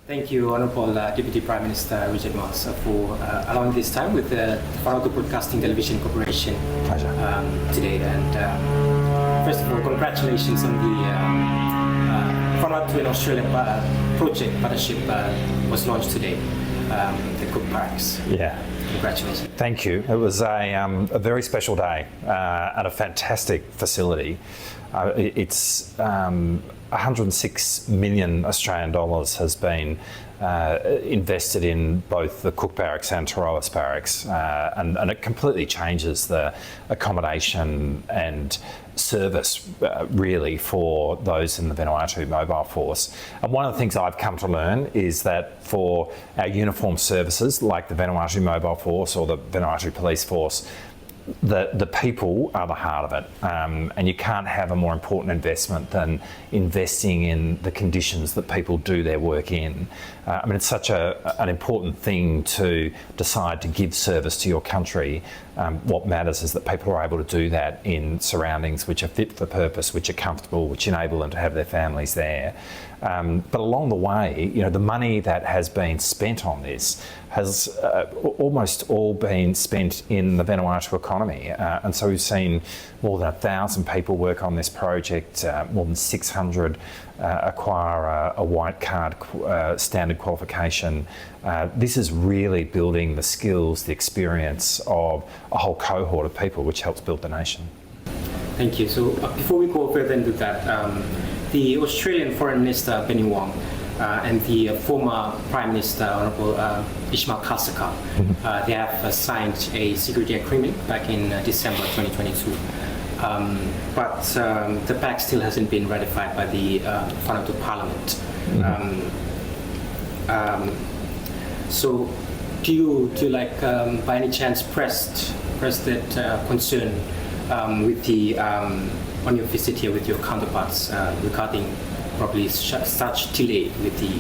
Thank you, Honourable Deputy Prime Minister Richard Marles, for allowing this time with the Vanuatu Broadcasting Television Corporation. Pleasure. Today. And first of all, congratulations on the Vanuatu and Australia project partnership was launched today, the Cook Barracks. Yeah. Congratulations. Thank you. It was a very special day at a fantastic facility. It's 106 million Australian dollars has been invested in both the Cook Barracks and Taroas Barracks, and it completely changes the accommodation and service really for those in the Vanuatu Mobile Force. And one of the things I've come to learn is that for our uniformed services like the Vanuatu Mobile Force or the Vanuatu Police Force, the people are the heart of it, and you can't have a more important investment than investing in the conditions that people do their work in. I mean, it's such an important thing to decide to give service to your country. What matters is that people are able to do that in surroundings which are fit for purpose, which are comfortable, which enable them to have their families there. But along the way, you know, the money that has been spent on this has almost all been spent in the Vanuatu economy. And so we've seen more than 1,000 people work on this project, more than 600 acquire a white card standard qualification. This is really building the skills, the experience of a whole cohort of people, which helps build the nation. Thank you. So before we go further into that, the Australian Foreign Minister Penny Wong and the former Prime Minister Honourable Ishmael Kasaka, they have signed a security agreement back in December 2022. But the pact still hasn't been ratified by the Vanuatu Parliament. So, do you like by any chance press that concern with the on your visit here with your counterparts regarding probably such delay with the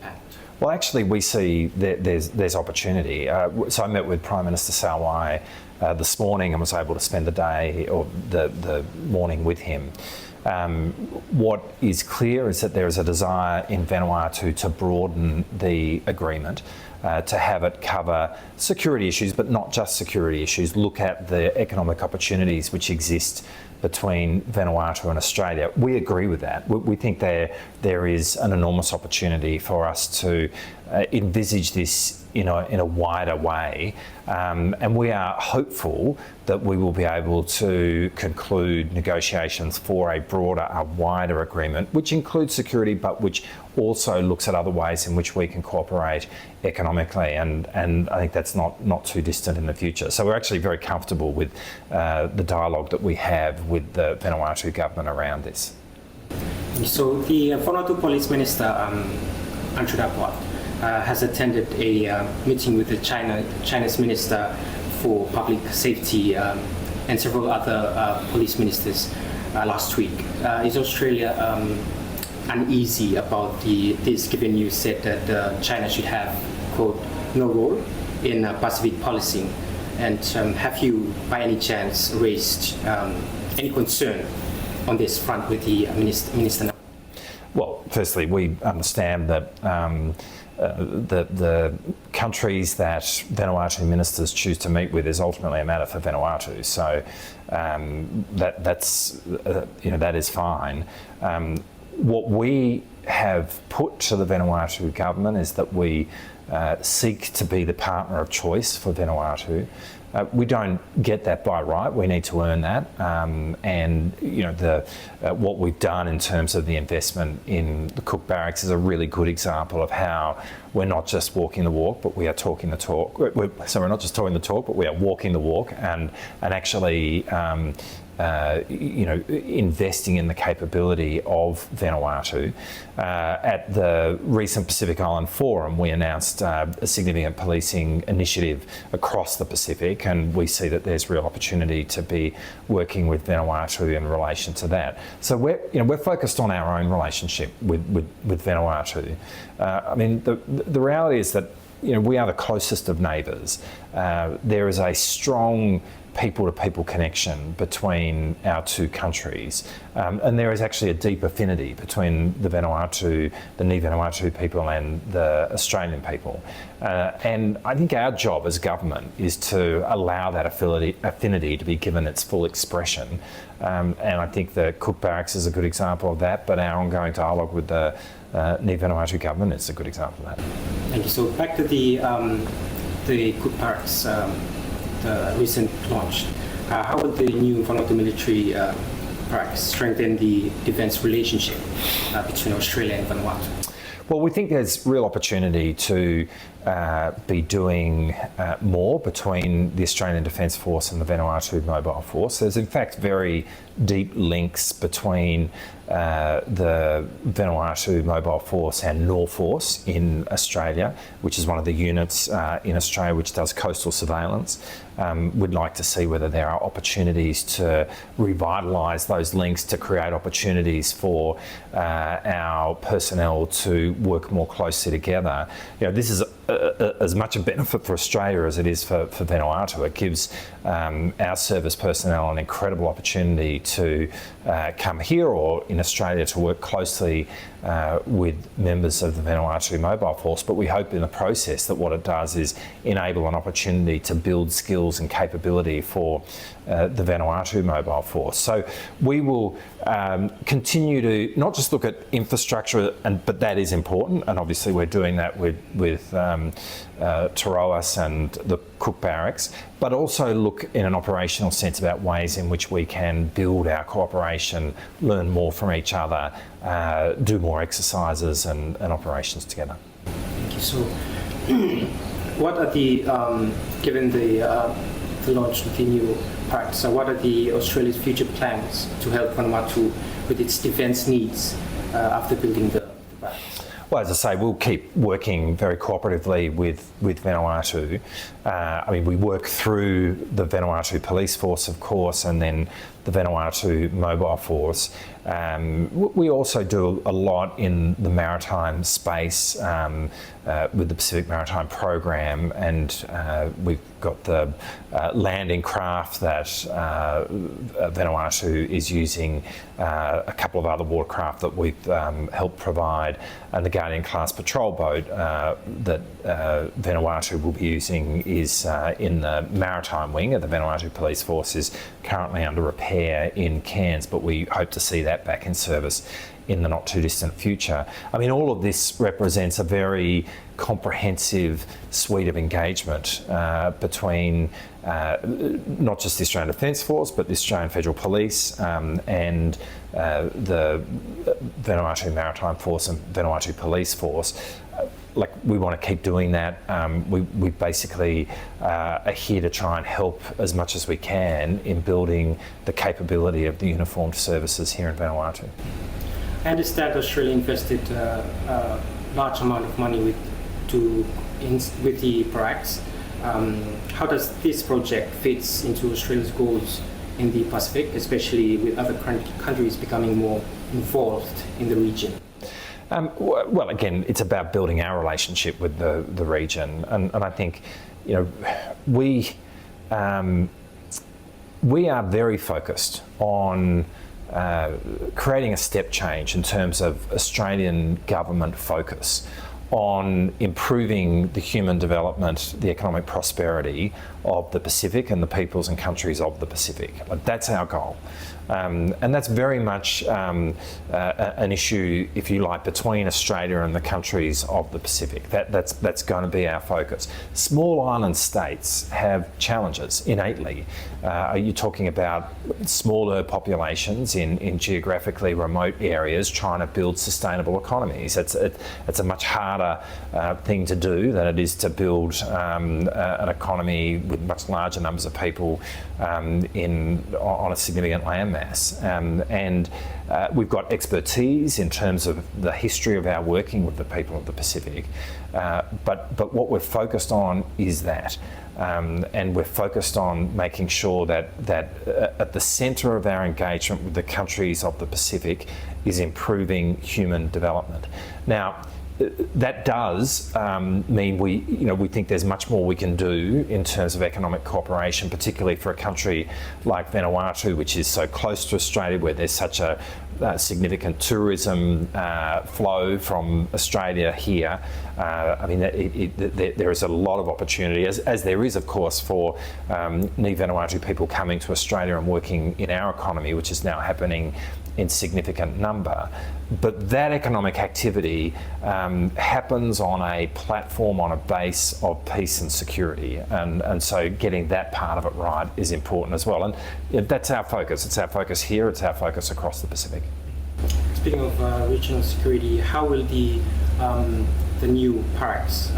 pact? Well, actually, we see that there's opportunity. So I met with Prime Minister Salwai this morning and was able to spend the day or the morning with him. What is clear is that there is a desire in Vanuatu to broaden the agreement, to have it cover security issues, but not just security issues. Look at the economic opportunities which exist between Vanuatu and Australia. We agree with that. We think there is an enormous opportunity for us to envisage this in a wider way, and we are hopeful that we will be able to conclude negotiations for a broader, a wider agreement, which includes security, but which also looks at other ways in which we can cooperate economically, and I think that's not too distant in the future. So we're actually very comfortable with the dialogue that we have with the Vanuatu government around this. So the Vanuatu Police Minister Andrew Dapuat has attended a meeting with the Chinese Minister for Public Safety and several other police ministers last week. Is Australia uneasy about this, given you said that China should have, quote, no role in Pacific policing? And have you, by any chance, raised any concern on this front with the minister? Well, firstly, we understand that the countries that Vanuatu ministers choose to meet with is ultimately a matter for Vanuatu. So that is fine. What we have put to the Vanuatu government is that we seek to be the partner of choice for Vanuatu. We don't get that by right. We need to earn that, and what we've done in terms of the investment in the Cook Barracks is a really good example of how we're not just walking the walk, but we are talking the talk. So we're not just talking the talk, but we are walking the walk, and actually investing in the capability of Vanuatu. At the recent Pacific Island Forum, we announced a significant policing initiative across the Pacific, and we see that there's real opportunity to be working with Vanuatu in relation to that. So we're focused on our own relationship with Vanuatu. I mean, the reality is that we are the closest of neighbours. There is a strong people-to-people connection between our two countries. And there is actually a deep affinity between the Ni Vanuatu people and the Australian people. And I think our job as government is to allow that affinity to be given its full expression. And I think the Cook Barracks is a good example of that, but our ongoing dialogue with the Ni Vanuatu government is a good example of that. Thank you. So back to the Cook Barracks, the recent launch. How would the new Vanuatu military barracks strengthen the defence relationship between Australia and Vanuatu? Well, we think there's real opportunity to be doing more between the Australian Defence Force and the Vanuatu Mobile Force. There's in fact very deep links between the Vanuatu Mobile Force and NOR Force in Australia, which is one of the units in Australia which does coastal surveillance. We'd like to see whether there are opportunities to revitalise those links, to create opportunities for our personnel to work more closely together. You know, this is as much a benefit for Australia as it is for Vanuatu. It gives our service personnel an incredible opportunity to come here or in Australia to work closely with members of the Vanuatu Mobile Force, but we hope in the process that what it does is enable an opportunity to build skills and capability for the Vanuatu Mobile Force. So we will continue to not just look at infrastructure, but that is important, and obviously we're doing that with Taroas and the Cook Barracks, but also look in an operational sense about ways in which we can build our cooperation, learn more from each other, do more exercises and operations together. Thank you. So, what are the, given the launch of the new parks, so what are the Australia's future plans to help Vanuatu with its defence needs after building the barracks? Well, as I say, we'll keep working very cooperatively with Vanuatu. I mean, we work through the Vanuatu Police Force, of course, and then the Vanuatu Mobile Force. We also do a lot in the maritime space with the Pacific Maritime Program, and we've got the landing craft that Vanuatu is using, a couple of other watercraft that we've helped provide, and the Guardian class patrol boat that Vanuatu will be using is in the maritime wing of the Vanuatu Police Force, is currently under repair in Cairns, but we hope to see that back in service in the not too distant future. I mean, all of this represents a very comprehensive suite of engagement between not just the Australian Defence Force, but the Australian Federal Police and the Vanuatu Maritime Force and Vanuatu Police Force. Like, we want to keep doing that. We basically are here to try and help as much as we can in building the capability of the uniformed services here in Vanuatu. I understand Australia invested a large amount of money with the barracks. How does this project fit into Australia's goals in the Pacific, especially with other countries becoming more involved in the region? Well, again, it's about building our relationship with the region, and I think, you know, we are very focused on creating a step change in terms of Australian government focus on improving the human development, the economic prosperity of the Pacific and the peoples and countries of the Pacific. That's our goal. And that's very much an issue, if you like, between Australia and the countries of the Pacific. That's going to be our focus. Small island states have challenges innately. You're talking about smaller populations in geographically remote areas trying to build sustainable economies. It's a much harder thing to do than it is to build an economy with much larger numbers of people on a significant landmass. And we've got expertise in terms of the history of our working with the people of the Pacific, but what we're focused on is that. And we're focused on making sure that at the centre of our engagement with the countries of the Pacific is improving human development. Now, that does mean we think there's much more we can do in terms of economic cooperation, particularly for a country like Vanuatu, which is so close to Australia, where there's such a significant tourism flow from Australia here. I mean, there is a lot of opportunity, as there is, of course, for Ni Vanuatu people coming to Australia and working in our economy, which is now happening in significant number. But that economic activity happens on a platform, on a base of peace and security. And so getting that part of it right is important as well. And that's our focus. It's our focus here, it's our focus across the Pacific. Speaking of regional security, how will the new barracks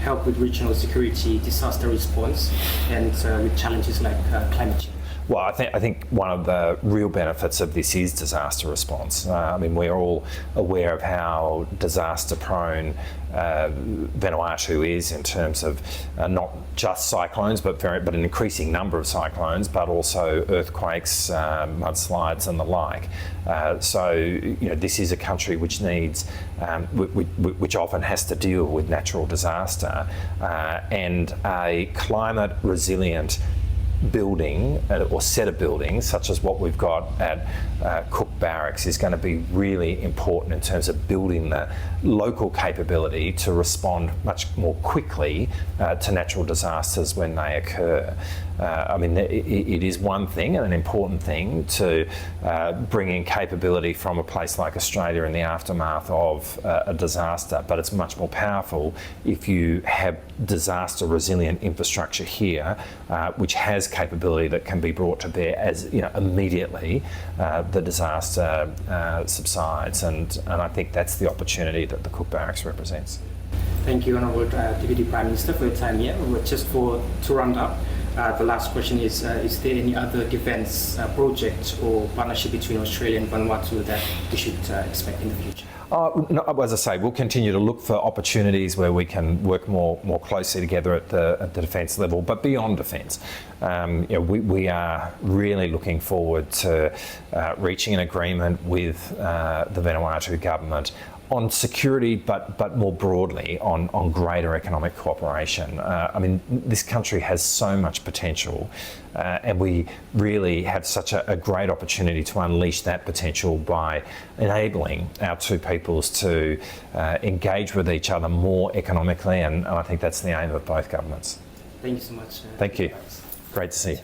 help with regional security, disaster response, and with challenges like climate change? Well, I think one of the real benefits of this is disaster response. I mean, we're all aware of how disaster-prone Vanuatu is in terms of not just cyclones, but an increasing number of cyclones, but also earthquakes, mudslides, and the like. So, this is a country which needs, which often has to deal with natural disaster, and a climate resilient building or set of buildings such as what we've got at Cook Barracks is going to be really important in terms of building the local capability to respond much more quickly to natural disasters when they occur. I mean, it is one thing and an important thing to bring in capability from a place like Australia in the aftermath of a disaster, but it's much more powerful if you have disaster resilient infrastructure here, which has capability that can be brought to bear as immediately the disaster subsides, and I think that's the opportunity that the Cook Barracks represents. Thank you, Honourable Deputy Prime Minister, for your time here. Just to round up, the last question is there any other defence project or partnership between Australia and Vanuatu that we should expect in the future? No, as I say, we'll continue to look for opportunities where we can work more closely together at the defence level, but beyond defence. We are really looking forward to reaching an agreement with the Vanuatu government on security, but more broadly on greater economic cooperation. I mean, this country has so much potential, and we really have such a great opportunity to unleash that potential by enabling our two peoples to engage with each other more economically, and I think that's the aim of both governments. Thank you so much. Thank you. Great to see you.